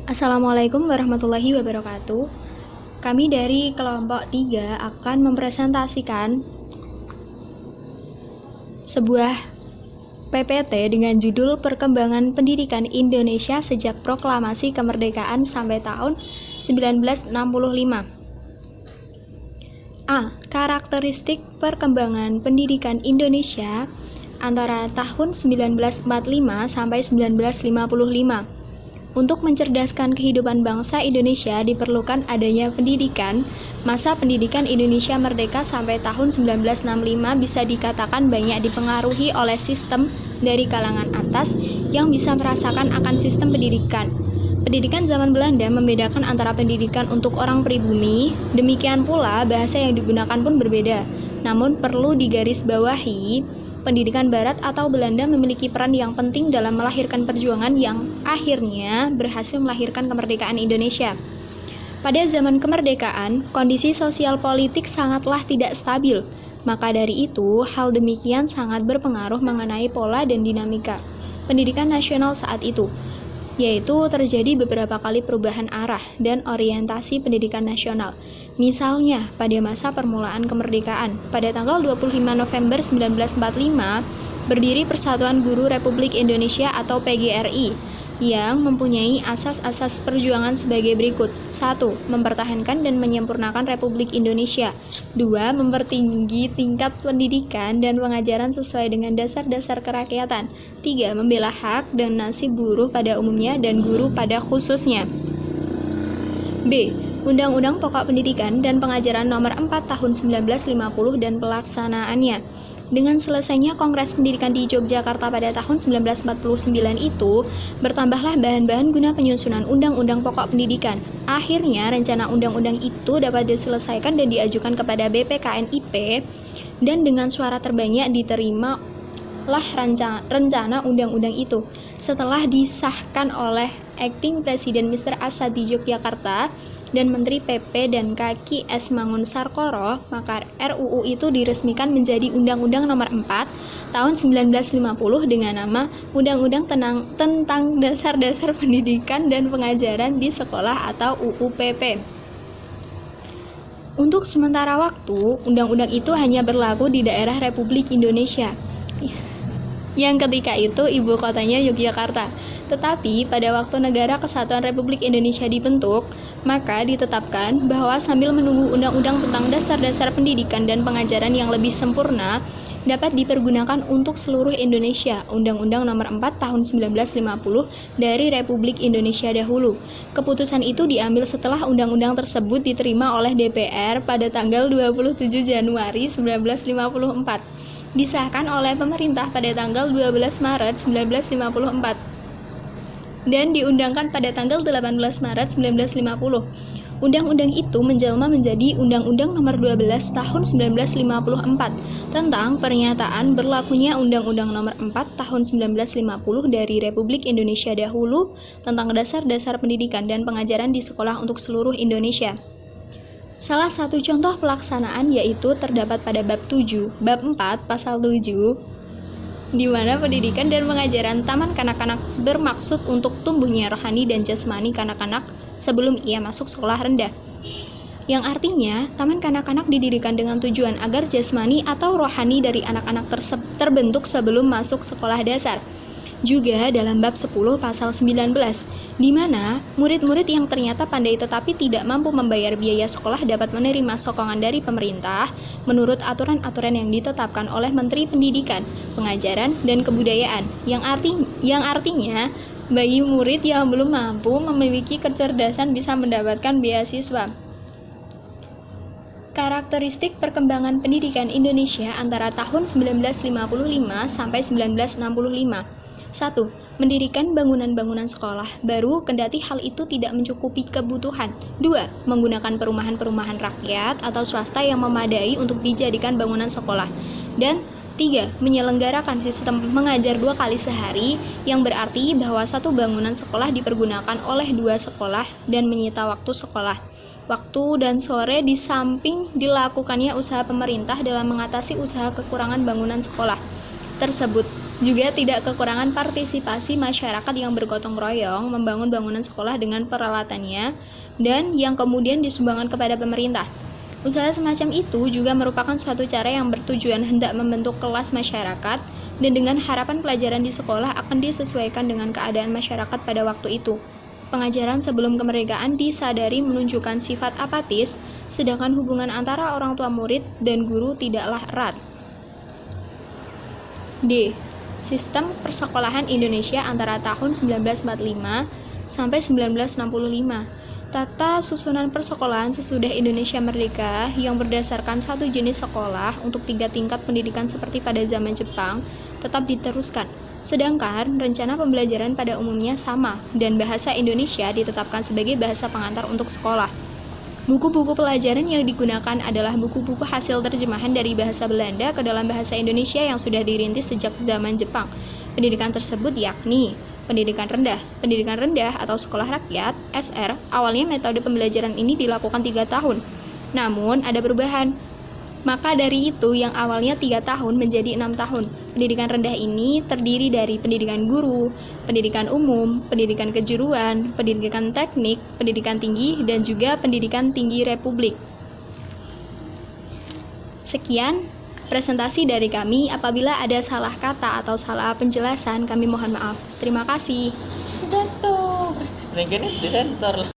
Assalamualaikum warahmatullahi wabarakatuh. Kami dari kelompok 3 akan mempresentasikan sebuah PPT dengan judul Perkembangan Pendidikan Indonesia sejak Proklamasi Kemerdekaan sampai tahun 1965. A. Karakteristik perkembangan pendidikan Indonesia antara tahun 1945 sampai 1955. Untuk mencerdaskan kehidupan bangsa Indonesia diperlukan adanya pendidikan. Masa pendidikan Indonesia merdeka sampai tahun 1965 bisa dikatakan banyak dipengaruhi oleh sistem dari kalangan atas yang bisa merasakan akan sistem pendidikan. Pendidikan zaman Belanda membedakan antara pendidikan untuk orang pribumi, demikian pula bahasa yang digunakan pun berbeda. Namun perlu digarisbawahi, pendidikan Barat atau Belanda memiliki peran yang penting dalam melahirkan perjuangan yang akhirnya berhasil melahirkan kemerdekaan Indonesia. Pada zaman kemerdekaan, kondisi sosial politik sangatlah tidak stabil. Maka dari itu, hal demikian sangat berpengaruh mengenai pola dan dinamika pendidikan nasional saat itu, yaitu terjadi beberapa kali perubahan arah dan orientasi pendidikan nasional. Misalnya, pada masa permulaan kemerdekaan, pada tanggal 25 November 1945, berdiri Persatuan Guru Republik Indonesia atau PGRI, yang mempunyai asas-asas perjuangan sebagai berikut. 1. Mempertahankan dan menyempurnakan Republik Indonesia. 2. Mempertinggi tingkat pendidikan dan pengajaran sesuai dengan dasar-dasar kerakyatan. 3. Membela hak dan nasib buruh pada umumnya dan guru pada khususnya. B. Undang-Undang Pokok Pendidikan dan Pengajaran Nomor 4 Tahun 1950 dan pelaksanaannya. Dengan selesainya Kongres Pendidikan di Yogyakarta pada tahun 1949 itu, bertambahlah bahan-bahan guna penyusunan Undang-Undang Pokok Pendidikan. Akhirnya, rencana undang-undang itu dapat diselesaikan dan diajukan kepada BPKNIP, dan dengan suara terbanyak diterimalah rencana undang-undang itu. Setelah disahkan oleh Acting Presiden Mr. Asad di Yogyakarta dan Menteri PP dan Kaki S. Mangun Sarkoro, maka RUU itu diresmikan menjadi Undang-Undang Nomor 4 Tahun 1950 dengan nama Undang-Undang tentang Dasar-Dasar Pendidikan dan Pengajaran di Sekolah atau UUPP. Untuk sementara waktu, undang-undang itu hanya berlaku di daerah Republik Indonesia, yang ketika itu ibu kotanya Yogyakarta. Tetapi pada waktu Negara Kesatuan Republik Indonesia dibentuk, maka ditetapkan bahwa sambil menunggu undang-undang tentang dasar-dasar pendidikan dan pengajaran yang lebih sempurna dapat dipergunakan untuk seluruh Indonesia, Undang-Undang Nomor 4 Tahun 1950 dari Republik Indonesia dahulu. Keputusan itu diambil setelah undang-undang tersebut diterima oleh DPR pada tanggal 27 Januari 1954. Disahkan oleh pemerintah pada tanggal 12 Maret 1954 dan diundangkan pada tanggal 18 Maret 1950. Undang-undang itu menjelma menjadi Undang-Undang Nomor 12 Tahun 1954 tentang pernyataan berlakunya Undang-Undang Nomor 4 Tahun 1950 dari Republik Indonesia dahulu tentang dasar-dasar pendidikan dan pengajaran di sekolah untuk seluruh Indonesia. Salah satu contoh pelaksanaan yaitu terdapat pada bab 7, bab 4, pasal 7, di mana pendidikan dan pengajaran taman kanak-kanak bermaksud untuk tumbuhnya rohani dan jasmani kanak-kanak sebelum ia masuk sekolah rendah. Yang artinya, taman kanak-kanak didirikan dengan tujuan agar jasmani atau rohani dari anak-anak terbentuk sebelum masuk sekolah dasar. Juga dalam bab 10 pasal 19, di mana murid-murid yang ternyata pandai tetapi tidak mampu membayar biaya sekolah dapat menerima sokongan dari pemerintah menurut aturan-aturan yang ditetapkan oleh Menteri Pendidikan, Pengajaran, dan Kebudayaan, yang artinya bagi murid yang belum mampu memiliki kecerdasan bisa mendapatkan beasiswa. Karakteristik perkembangan pendidikan Indonesia antara tahun 1955 sampai 1965. 1. Mendirikan bangunan-bangunan sekolah baru kendati hal itu tidak mencukupi kebutuhan. 2. Menggunakan perumahan-perumahan rakyat atau swasta yang memadai untuk dijadikan bangunan sekolah. Dan 3. Menyelenggarakan sistem mengajar 2 kali sehari, yang berarti bahwa satu bangunan sekolah dipergunakan oleh 2 sekolah dan menyita waktu sekolah. Waktu dan sore di samping dilakukannya usaha pemerintah dalam mengatasi usaha kekurangan bangunan sekolah tersebut. Juga tidak kekurangan partisipasi masyarakat yang bergotong royong membangun bangunan sekolah dengan peralatannya dan yang kemudian disumbangkan kepada pemerintah. Usaha semacam itu juga merupakan suatu cara yang bertujuan hendak membentuk kelas masyarakat dan dengan harapan pelajaran di sekolah akan disesuaikan dengan keadaan masyarakat pada waktu itu. Pengajaran sebelum kemerdekaan disadari menunjukkan sifat apatis, sedangkan hubungan antara orang tua murid dan guru tidaklah erat. D. Sistem persekolahan Indonesia antara tahun 1945 sampai 1965. Tata susunan persekolahan sesudah Indonesia merdeka yang berdasarkan satu jenis sekolah untuk 3 tingkat pendidikan seperti pada zaman Jepang tetap diteruskan. Sedangkan rencana pembelajaran pada umumnya sama dan bahasa Indonesia ditetapkan sebagai bahasa pengantar untuk sekolah. Buku-buku pelajaran yang digunakan adalah buku-buku hasil terjemahan dari bahasa Belanda ke dalam bahasa Indonesia yang sudah dirintis sejak zaman Jepang. Pendidikan tersebut yakni pendidikan rendah atau sekolah rakyat, SR, awalnya metode pembelajaran ini dilakukan 3 tahun. Namun ada perubahan. Maka dari itu yang awalnya 3 tahun menjadi 6 tahun. Pendidikan rendah ini terdiri dari pendidikan guru, pendidikan umum, pendidikan kejuruan, pendidikan teknik, pendidikan tinggi, dan juga pendidikan tinggi republik. Sekian presentasi dari kami. Apabila ada salah kata atau salah penjelasan, kami mohon maaf. Terima kasih. Udah tuh. Nih gini disensor.